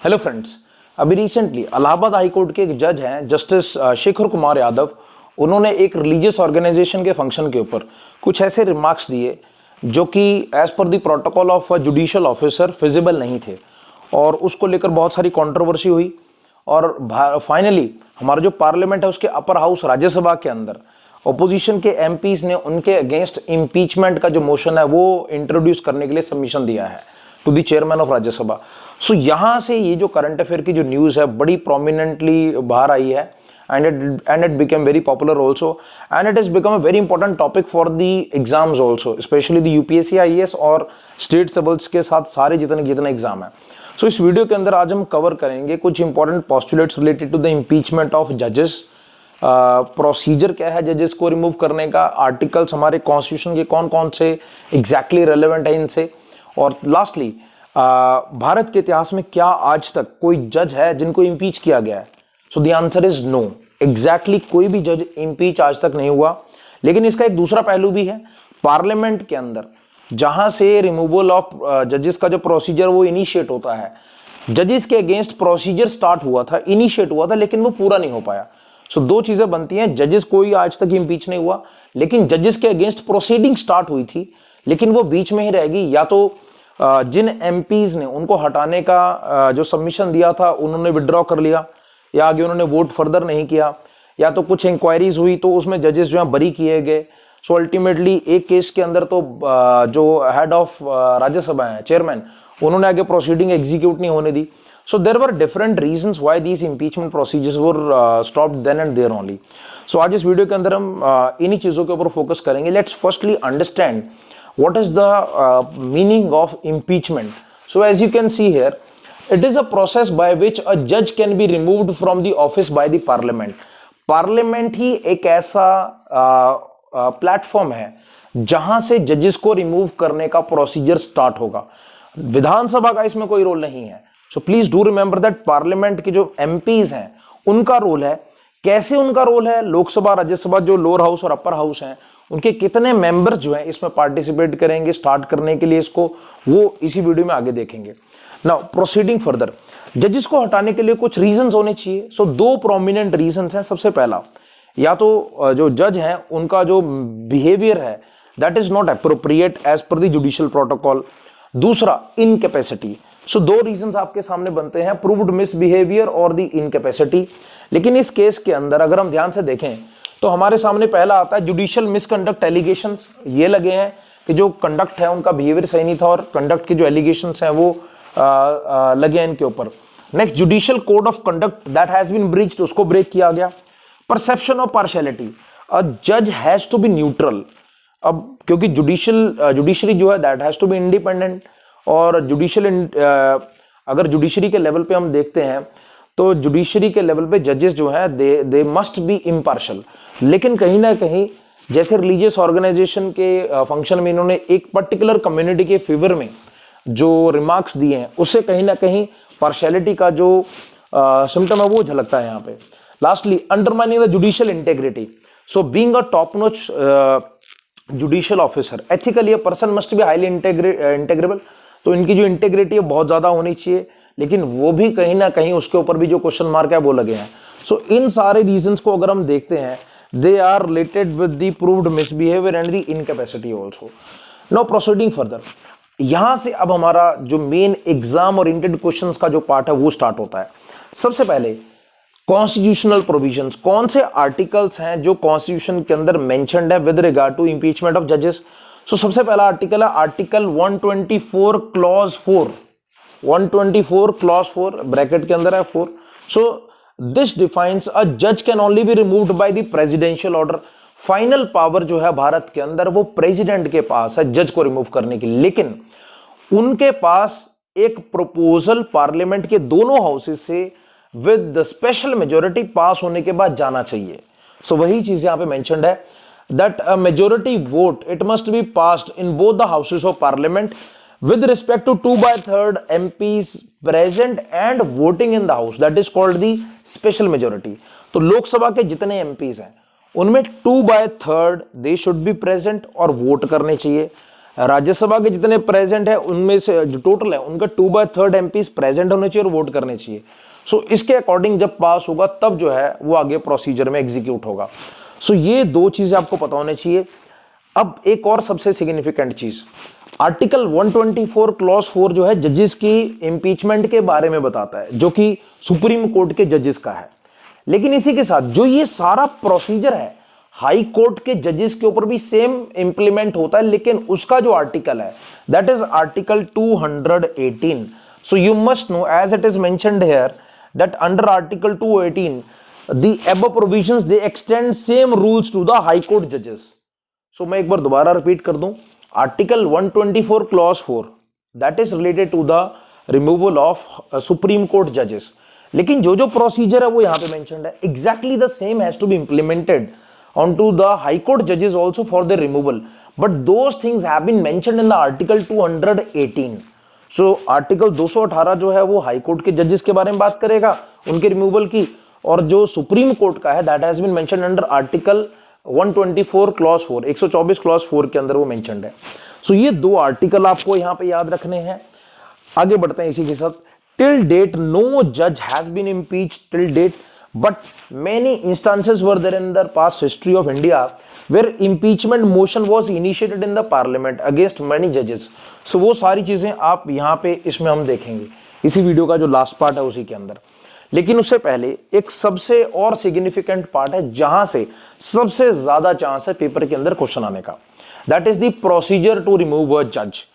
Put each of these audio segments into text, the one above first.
Hello friends, अभी recently Allahabad high court के एक जज हैं जस्टिस शेखर कुमार यादव। उन्होंने एक रिलीजियस ऑर्गेनाइजेशन के फंक्शन के ऊपर कुछ ऐसे रिमार्क्स दिए जो कि as per the protocol of judicial officer feasible नहीं थे और उसको लेकर बहुत सारी कंट्रोवर्सी हुई। और फाइनली हमारा जो पार्लियामेंट है उसके अपर हाउस राज्यसभा के अंदर ओपोजिशन के एमपीज ने उनके अगेंस्ट इम्पीचमेंट का जो मोशन है वो इंट्रोड्यूस करने के लिए सबमिशन दिया है to the chairman of Rajya Sabha. So यहाँ से ये जो करंट अफेयर की जो न्यूज़ है बड़ी प्रोमिनेंटली बाहर आई है and it became very popular also, and it has become a very important topic for the exams also, especially the UPSC IAS और स्टेट सिविल्स के साथ सारे जितने एग्जाम है। सो इस वीडियो के अंदर आज हम कवर करेंगे कुछ important postulates related to the impeachment of जजेस, प्रोसीजर क्या है जजेस को रिमूव करने का, आर्टिकल्स हमारे कॉन्स्टिट्यूशन के कौन कौन से एग्जैक्टली रेलेवेंट है इनसे, और लास्टली भारत के इतिहास में क्या आज तक कोई जज है जिनको इम्पीच किया गया है। So the answer is no, exactly कोई भी जज इम्पीच आज तक नहीं हुआ। लेकिन इसका एक दूसरा पहलू भी है, पार्लियामेंट के अंदर जहां से रिमूवल ऑफ जजेस का जो प्रोसीजर वो इनिशिएट होता है, जजेस के अगेंस्ट प्रोसीजर स्टार्ट हुआ था, इनिशिएट हुआ था, लेकिन वो पूरा नहीं हो पाया। सो दो चीजें बनती हैं, जजेस कोई आज तक इम्पीच नहीं हुआ, लेकिन जजेस के अगेंस्ट प्रोसीडिंग स्टार्ट हुई थी लेकिन वो बीच में ही रहेगी, या तो जिन एमपीज ने उनको हटाने का जो सबमिशन दिया था उन्होंने विड्रॉ कर लिया, या आगे उन्होंने वोट फर्दर नहीं किया, या तो कुछ इंक्वायरीज हुई तो उसमें जजेस जो है बरी किए गए। सो अल्टीमेटली एक केस के अंदर तो जो हेड ऑफ राज्यसभा है चेयरमैन, उन्होंने आगे प्रोसीडिंग एग्जीक्यूट नहीं होने दी। So there were different reasons why these impeachment procedures were stopped then and there only. So आज इस वीडियो के अंदर हम इन्हीं चीजों के ऊपर फोकस करेंगे। Let's firstly understand what is the meaning of impeachment. So as you can see here, it is a process by which a judge can be removed from the office by the parliament. Parliament ही एक ऐसा platform है जहां से जजेस को remove करने का procedure start होगा। विधानसभा का इसमें कोई रोल नहीं है। So please do remember that parliament के जो एमपीज हैं उनका रोल है। कैसे उनका रोल है, लोकसभा राज्यसभा जो लोअर हाउस और अपर हाउस हैं उनके कितने मेंबर्स जो हैं इसमें पार्टिसिपेट करेंगे स्टार्ट करने के लिए इसको, वो इसी वीडियो में आगे देखेंगे। नाउ प्रोसीडिंग फर्दर, जजेस को हटाने के लिए कुछ रीजंस होने चाहिए। सो दो प्रोमिनेंट रीजंस हैं। सबसे पहला, या तो जो जज हैं उनका जो बिहेवियर है that is not appropriate as per the judicial protocol. दूसरा, इनकैपेसिटी। सो दो रीजंस आपके सामने बनते हैं, प्रूव्ड मिसबिहेवियर और द इनकैपेसिटी। लेकिन इस केस के अंदर अगर हम ध्यान से देखें तो हमारे सामने पहला आता है जुडिशियल मिसकंडक्ट एलिगेशंस। ये लगे हैं कि जो कंडक्ट है उनका बिहेवियर सही नहीं था और कंडक्ट के जो एलिगेशंस हैं वो लगे हैं इनके ऊपर। Next, judicial code of conduct that has been breached, उसको ब्रेक किया गया। परसेप्शन ऑफ पार्शियलिटी, अ जज हैज टू बी न्यूट्रल। अब क्योंकि जुडिशरी जो है that has to be independent, और अगर जुडिशरी के लेवल पे हम देखते हैं तो जुडिशरी के लेवल पे जजेस जो है दे मस्ट बी इम्पार्शल। लेकिन कहीं ना कहीं जैसे रिलीजियस ऑर्गेनाइजेशन के फंक्शन में इन्होंने एक पर्टिकुलर कम्युनिटी के फेवर में जो रिमार्क्स दिए हैं उससे कहीं ना कहीं पार्शियलिटी का जो सिम्टम है वो झलकता है यहाँ पे। Lastly, undermining the judicial integrity. So being a top notch judicial officer, ethically a person must be highly integrable. तो इनकी जो इंटेग्रिटी है बहुत ज्यादा होनी चाहिए, लेकिन वो भी कहीं ना कहीं उसके ऊपर भी जो क्वेश्चन मार्क है वो लगे हैं। सो इन सारे रीजंस को अगर हम देखते हैं, they are related with the proved misbehaviour and the incapacity also. Now proceeding further, यहां से अब हमारा जो मेन एग्जाम ओरिएंटेड क्वेश्चंस का जो पार्ट है वो स्टार्ट होता है। सबसे पहले कॉन्स्टिट्यूशनल प्रोविजंस, कौन से आर्टिकल्स हैं जो कॉन्स्टिट्यूशन के अंदर मेंशन्ड है with regard to impeachment of जजेस। सो सबसे पहला आर्टिकल है आर्टिकल 124 क्लॉज 4, 124 क्लॉज 4 ब्रैकेट के अंदर है 4। सो दिस डिफाइंस अ जज can only be removed by the presidential order. Final power जो है भारत के अंदर वो प्रेसिडेंट के पास है जज को रिमूव करने की, लेकिन उनके पास एक प्रपोजल पार्लियामेंट के दोनों हाउसेस से विद द स्पेशल मेजोरिटी पास होने के बाद जाना चाहिए। सो वही चीज यहां पे मेंशन्ड है that a majority vote it must be passed in both the houses of parliament with respect to 2/3 MPs present and voting in the house, that is called the special majority। तो लोकसभा के जितने MPs हैं उनमें 2/3 they should be present और vote करने चाहिए। राज्यसभा के जितने प्रेजेंट है उनमें से जो टोटल है उनका 2/3 एमपीज प्रेजेंट होने चाहिए और वोट करने चाहिए। सो इसके अकॉर्डिंग जब पास होगा तब जो है वो आगे प्रोसीजर में एग्जीक्यूट होगा। सो ये दो चीजें आपको पता होनी चाहिए। अब एक और सबसे सिग्निफिकेंट चीज, आर्टिकल 124 क्लॉज 4 जो है जजेस की इंपीचमेंट के बारे में बताता है, जो कि सुप्रीम कोर्ट के जजेस का है। लेकिन इसी के साथ जो ये सारा प्रोसीजर है हाई कोर्ट के जजेस के ऊपर भी सेम इंप्लीमेंट होता है, लेकिन उसका जो आर्टिकल है that is article 218। So you must know as it is mentioned here that under article 218 the above provisions they extend same rules to the high court जजेस। सो मैं एक बार दोबारा रिपीट कर दूं, article 124 clause 4 that is related to the removal of supreme court जजेस। लेकिन जो जो प्रोसीजर है वो यहां पे मेंशन्ड है, exactly the same has to be implemented onto the high court judges also for their removal, but those things have been mentioned in the article 218. so article 218 जो है वो हाई कोर्ट के जजेस के बारे में बात करेगा, उनके रिमूवल की, और जो सुप्रीम कोर्ट का है that has been mentioned under article 124 clause 4, 124 clause 4 के अंदर वो मेंशन्ड है। सो ये दो आर्टिकल आपको यहाँ पे याद रखने हैं। आगे बढ़ते हैं इसी के साथ। टिल डेट नो जज has been impeached till date, but many instances were there in the past history of India where impeachment motion was initiated in the parliament against many judges. So वो सारी चीजें आप यहाँ पे इसमें हम देखेंगे, इसी वीडियो का जो लास्ट पार्ट है उसी के अंदर। लेकिन उससे पहले एक सबसे और सिग्निफिकेंट पार्ट है जहां से सबसे ज्यादा चांस है पेपर के अंदर क्वेश्चन आने का, that is the procedure to remove a जज।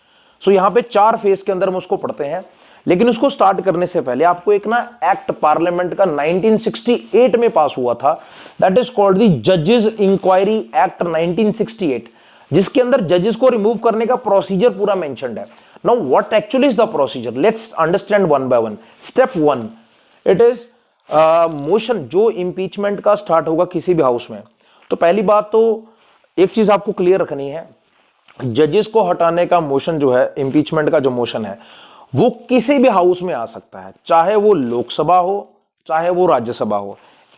सो यहाँ पे 4 फेज के अंदर हम उसको पढ़ते हैं, लेकिन उसको स्टार्ट करने से पहले आपको एक ना एक्ट पार्लियामेंट का 1968 में पास हुआ था, दैट इज कॉल्ड द जजेस इंक्वायरी एक्ट 1968, जिसके अंदर जजेस को रिमूव करने का प्रोसीजर पूरा मेंशन्ड है। Now what actually is the procedure, let's understand one by one. Step 1, it is motion जो इंपीचमेंट का स्टार्ट होगा किसी भी हाउस में। तो पहली बात तो एक चीज आपको क्लियर रखनी है, जजेस को हटाने का मोशन जो है, इंपीचमेंट का जो मोशन है वो किसी भी हाउस में आ सकता है, चाहे वो लोकसभा हो चाहे वो राज्यसभा हो।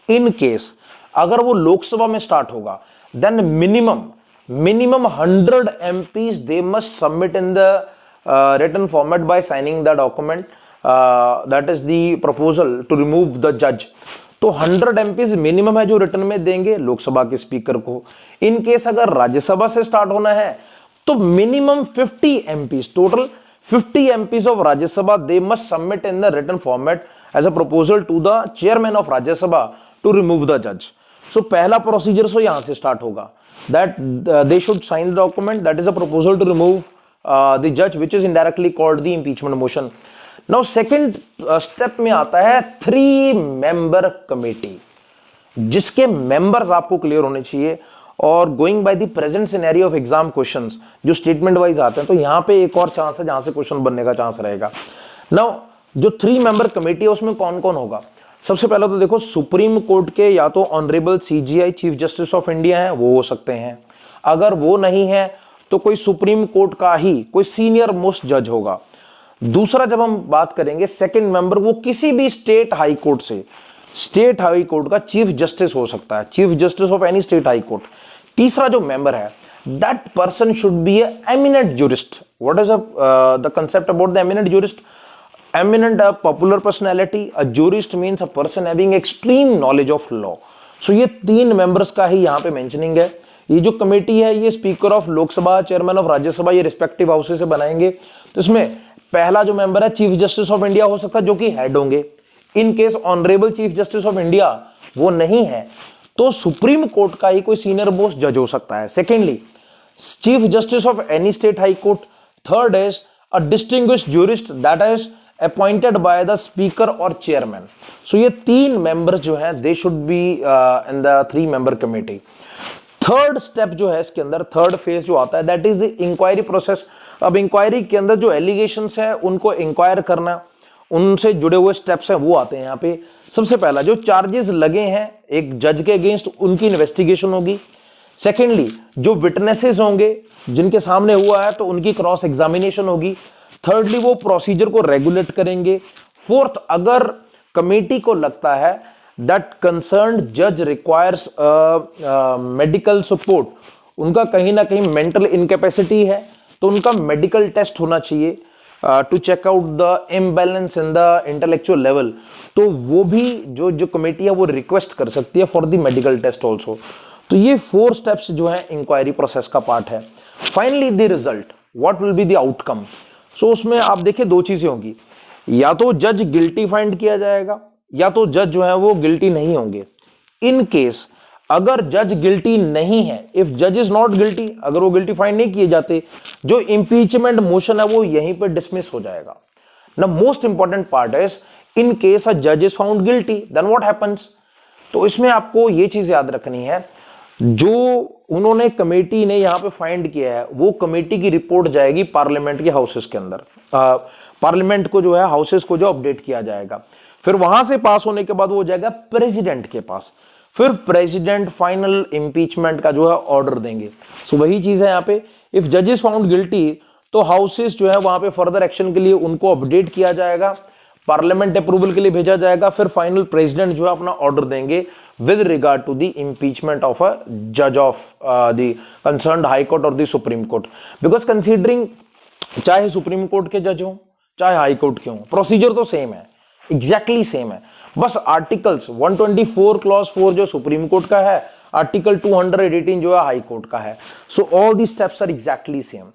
इन केस अगर वो लोकसभा में स्टार्ट होगा then minimum 100 MPs they must submit in the written format by signing the document that is the proposal to remove the जज। तो 100 MPs मिनिमम है जो रिटन में देंगे लोकसभा के स्पीकर को। इन केस अगर राज्यसभा से स्टार्ट होना है तो minimum 50 MPs, total 50 MPs of Rajya Sabha they must submit in the written format as a proposal to the chairman of Rajya Sabha to remove the judge. So पहला procedure so यहां से start होगा, that they should sign the document that is a proposal to remove the judge which is indirectly called the impeachment motion. Now second step में आता है 3 member committee, जिसके members आपको clear होने चाहिए। और going by the present scenario of exam questions जो statement wise आते हैं, तो यहां पे एक और चांस है जहां से क्वेश्चन बनने का चांस रहेगा। नाउ जो 3 मेंबर कमेटी है उसमें कौन कौन होगा? सबसे पहले तो देखो सुप्रीम कोर्ट के या तो honourable CJI chief justice of India है, वो हो सकते हैं। अगर वो नहीं है तो कोई सुप्रीम कोर्ट का ही कोई सीनियर मोस्ट जज होगा। दूसरा जब हम बात करेंगे सेकंड मेंबर, वो किसी भी स्टेट हाई कोर्ट से, स्टेट हाई कोर्ट का चीफ जस्टिस हो सकता है, chief justice of any state high court. तीसरा जो मेंबर है that person should be A eminent jurist. What is the concept about the eminent jurist? Eminent, a popular personality, a jurist means a person having extreme knowledge of law. So ये 3 members का ही यहाँ पे mentioning है। ये जो committee है ये speaker of Lok Sabha, chairman of Rajya Sabha, ये रिस्पेक्टिव हाउसेस से बनाएंगे। तो इसमें पहला जो मेंबर है चीफ जस्टिस ऑफ इंडिया हो सकता है, जो कि हेड होंगे। In case honourable chief justice of India वो नहीं है तो सुप्रीम कोर्ट का ही कोई सीनियर मोस्ट जज हो सकता है। Secondly chief justice of any state high court. Third is a distinguished jurist that is appointed by the speaker और चेयरमैन। सो ये 3 मेंबर्स जो हैं they should be in the 3 member committee. Third step जो है इसके अंदर, third phase जो आता है that is the inquiry process. अब इंक्वायरी के अंदर जो एलिगेशंस है उनको इंक्वायर करना, उनसे जुड़े हुए स्टेप्स हैं वो आते हैं यहाँ पे। सबसे पहला जो चार्जेस लगे हैं एक जज के अगेंस्ट, उनकी इन्वेस्टिगेशन होगी। सेकेंडली जो विटनेसेस होंगे जिनके सामने हुआ है तो उनकी क्रॉस एग्जामिनेशन होगी। थर्डली वो प्रोसीजर को रेगुलेट करेंगे। फोर्थ, अगर कमेटी को लगता है दैट कंसर्न्ड जज रिक्वायर्स मेडिकल सपोर्ट, उनका कहीं ना कहीं मेंटल इनकैपेसिटी है, तो उनका मेडिकल टेस्ट होना चाहिए to check out the imbalance in the intellectual level, तो वो भी जो कमेटी है वो रिक्वेस्ट कर सकती है for the medical test also. तो ये 4 स्टेप्स जो है इंक्वायरी प्रोसेस का पार्ट है। Finally the result, what will be the outcome. So उसमें आप देखिए 2 चीजें होंगी, या तो जज गिल्टी फाइंड किया जाएगा या तो जज जो है वो गिल्टी नहीं होंगे। इन केस अगर जज गिल्टी नहीं है, इफ जज इज नॉट गिल्टी, अगर वो गिल्टी फाइंड नहीं किए जाते, जो इंपीचमेंट मोशन है वो यहीं पर डिसमिस हो जाएगा। The most important part is in case a जज is found guilty then what happens. तो इसमें आपको ये चीज याद रखनी है, जो उन्होंने कमेटी ने यहां पे फाइंड किया है वो कमेटी की रिपोर्ट जाएगी पार्लियामेंट के हाउसेस के अंदर, पार्लियामेंट को जो है हाउसेस को जो अपडेट किया जाएगा, फिर वहां से पास होने के बाद वो जाएगा प्रेसिडेंट के पास, फिर प्रेसिडेंट फाइनल इंपीचमेंट का जो है ऑर्डर देंगे। सो वही चीज है यहाँ पे, इफ जजेस फाउंड गिल्टी तो हाउसेस जो है वहां पे फर्दर एक्शन के लिए उनको अपडेट किया जाएगा, पार्लियामेंट अप्रूवल के लिए भेजा जाएगा, फिर फाइनल प्रेसिडेंट जो है अपना ऑर्डर देंगे with regard to the impeachment of a जज of the concerned high court और the supreme court. Because considering चाहे सुप्रीम कोर्ट के जज हो चाहे हाई कोर्ट के हो, प्रोसीजर तो सेम है, एग्जैक्टली सेम है, बस आर्टिकल्स 124 क्लॉज 4 जो सुप्रीम कोर्ट का है, आर्टिकल 218 जो है हाई कोर्ट का है। So all the steps are exactly same.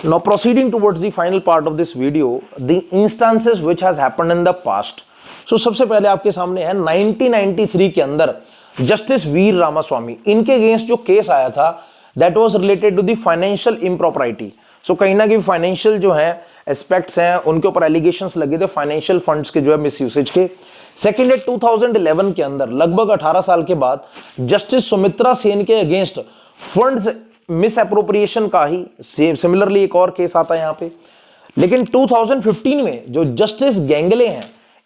Now proceeding towards the final part of this video, the instances which has happened in the past. So सबसे पहले आपके सामने है 1993 के अंदर जस्टिस वीर रामास्वामी, इनके अगेंस्ट जो केस आया था that was related to the financial impropriety. So कहीं ना कहीं फाइनेंशियल जो है एस्पेक्ट्स हैं उनके ऊपर एलिगेशंस लगे थे फाइनेंशियल फंड्स के जो है मिसयूसेज के। सेकेंड है 2011 के अंदर लगभग 18 साल के बाद जस्टिस सुमित्रा सेन के अगेंस्ट फंड्स मिस एप्रोप्रिएशन का ही सिमिलरली एक और केस आता है यहां पे। लेकिन 2015 में जो जस्टिस गैंगले हैं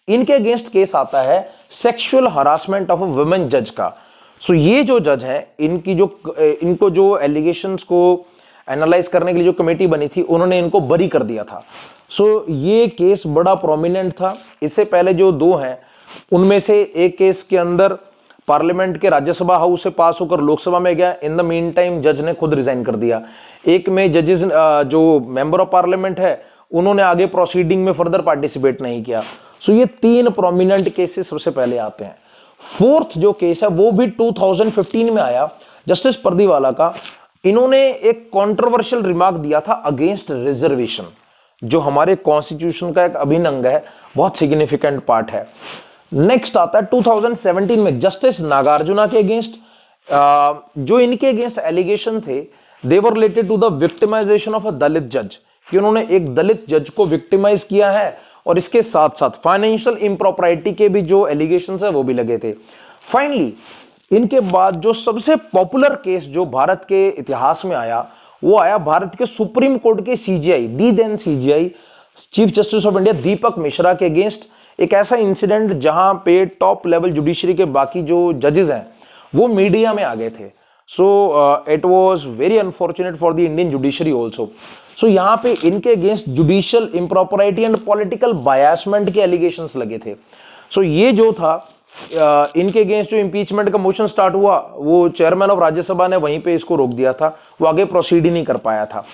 इनके अगेंस्ट केस आता है sexual harassment of a women जज का। सो ये जो जज है इनको जो एलिगेशंस को एनालाइज करने के लिए जो कमेटी बनी थी उन्होंने इनको बरी कर दिया था। सो ये केस बड़ा प्रोमिनेंट था। इससे पहले जो 2 हैं उनमें से एक केस के अंदर पार्लियामेंट के राज्यसभा हाउस से पास होकर लोकसभा में गया, इन द मीन टाइम जज ने खुद रिजाइन कर दिया। एक में जजेस जो मेंबर ऑफ पार्लियामेंट है उन्होंने आगे प्रोसीडिंग में फर्दर पार्टिसिपेट नहीं किया। सो ये 3 प्रोमिनेंट केसेस सबसे पहले आते हैं। 4th जो केस है वो भी 2015 में आया जस्टिस परदीवाला का। इन्होंने एक कंट्रोवर्शियल रिमार्क दिया था अगेंस्ट रिजर्वेशन, जो हमारे कॉन्स्टिट्यूशन का एक अभिन्न अंग है, बहुत सिग्निफिकेंट पार्ट है। नेक्स्ट आता है 2017 में जस्टिस नागार्जुना के अगेंस्ट, जो इनके अगेंस्ट एलिगेशन थे they were related to the victimisation of a Dalit जज, कि उन्होंने एक दलित जज को विक्टिमाइज किया है और इसके साथ साथ फाइनेंशियल इम्प्रॉपर्टी के भी जो एलिगेशंस है वो भी लगे थे। फाइनली इनके बाद जो सबसे पॉपुलर केस जो भारत के इतिहास में आया वो आया भारत के सुप्रीम कोर्ट के CJI, the then CJI chief justice of India Deepak Mishra के अगेंस्ट। एक ऐसा इंसिडेंट जहां पे टॉप लेवल जुडिशरी के बाकी जो जजेस हैं वो मीडिया में आ गए थे। So it was very unfortunate for the Indian judiciary also. So यहां पे इनके against judicial impropriety and political biasment के एलिगेशंस लगे थे। सो ये जो था इनके अगेंस्ट जो इंपीचमेंट का मोशन स्टार्ट हुआ वो चेयरमैन ऑफ राज्यसभा ने वहीं पे इसको रोक दिया था, वो आगे प्रोसीड ही नहीं कर पाया था।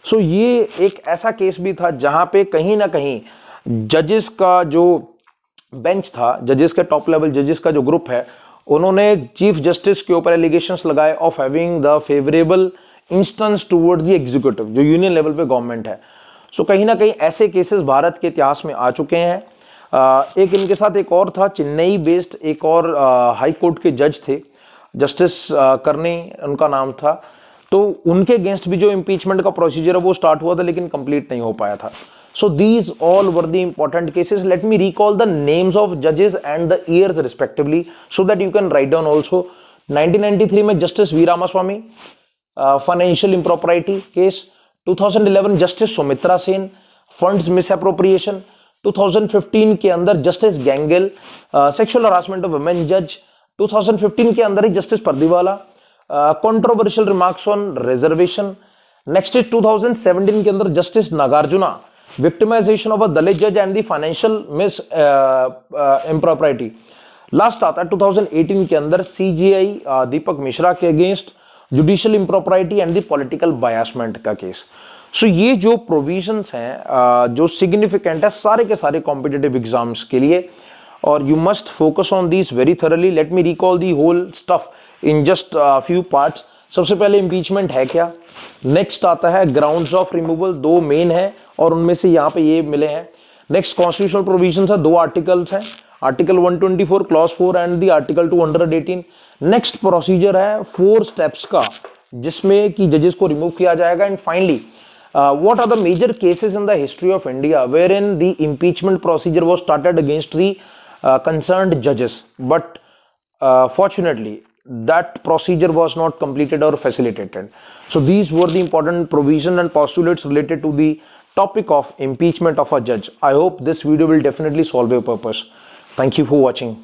सो ये एक ऐसा केस भी था जहां पे कहीं ना कहीं जजेस का जो बेंच था, जजेस के टॉप लेवल जजेस का जो ग्रुप है, उन्होंने चीफ जस्टिस के ऊपर एलिगेशंस लगाए of having the favourable instance towards the executive, जो यूनियन लेवल पे गवर्नमेंट है। सो कहीं ना कहीं ऐसे केसेस भारत के इतिहास में आ चुके हैं। एक इनके साथ एक और था, चेन्नई बेस्ड एक और हाई कोर्ट के जज थे, जस्टिस करनी उनका नाम था। तो उनके अगेंस्ट भी जो इम्पीचमेंट का प्रोसीजर है वो स्टार्ट हुआ था लेकिन कंप्लीट नहीं हो पाया था। So these all were the important cases. Let me recall the names of judges and the years respectively so that you can write down also. 1993 में justice V Ramaswami, financial impropriety case. 2011 justice Soumitra Sen, funds misappropriation. 2015 के अंदर justice Gangele, sexual harassment of women जज। 2015 के अंदर ही justice Pardiwala, controversial remarks on reservation. Next is 2017 के अंदर justice Nagarjuna, victimisation of a Dalit जज and the financial mis impropriety. Last आता है 2018 के अंदर सीजीआई दीपक मिश्रा के against judicial impropriety and the political बायसमेंट का केस। सो ये जो प्रोविजंस हैं जो सिग्निफिकेंट है सारे के सारे कॉम्पिटिटिव एग्जाम्स के लिए, और you must focus on this very thoroughly. Let me recall the whole stuff in just few parts. सबसे पहले इम्पीचमेंट है क्या, नेक्स्ट आता है ग्राउंड्स ऑफ रिमूवल, दो मेन है और उनमें से यहाँ पे ये मिले हैं. नेक्स्ट कॉन्स्टिट्यूशनल प्रोविजंस है, दो आर्टिकल्स हैं, article 124 clause 4 and the article 218. Next procedure है 4 स्टेप्स का जिसमें कि जजेस को रिमूव किया जाएगा. And finally what are the major cases in the history of India wherein the impeachment procedure was started against the concerned judges, but fortunately that procedure was not completed or facilitated. So these were the important provisions and postulates related to the topic of impeachment of a judge. I hope this video will definitely solve your purpose. Thank you for watching.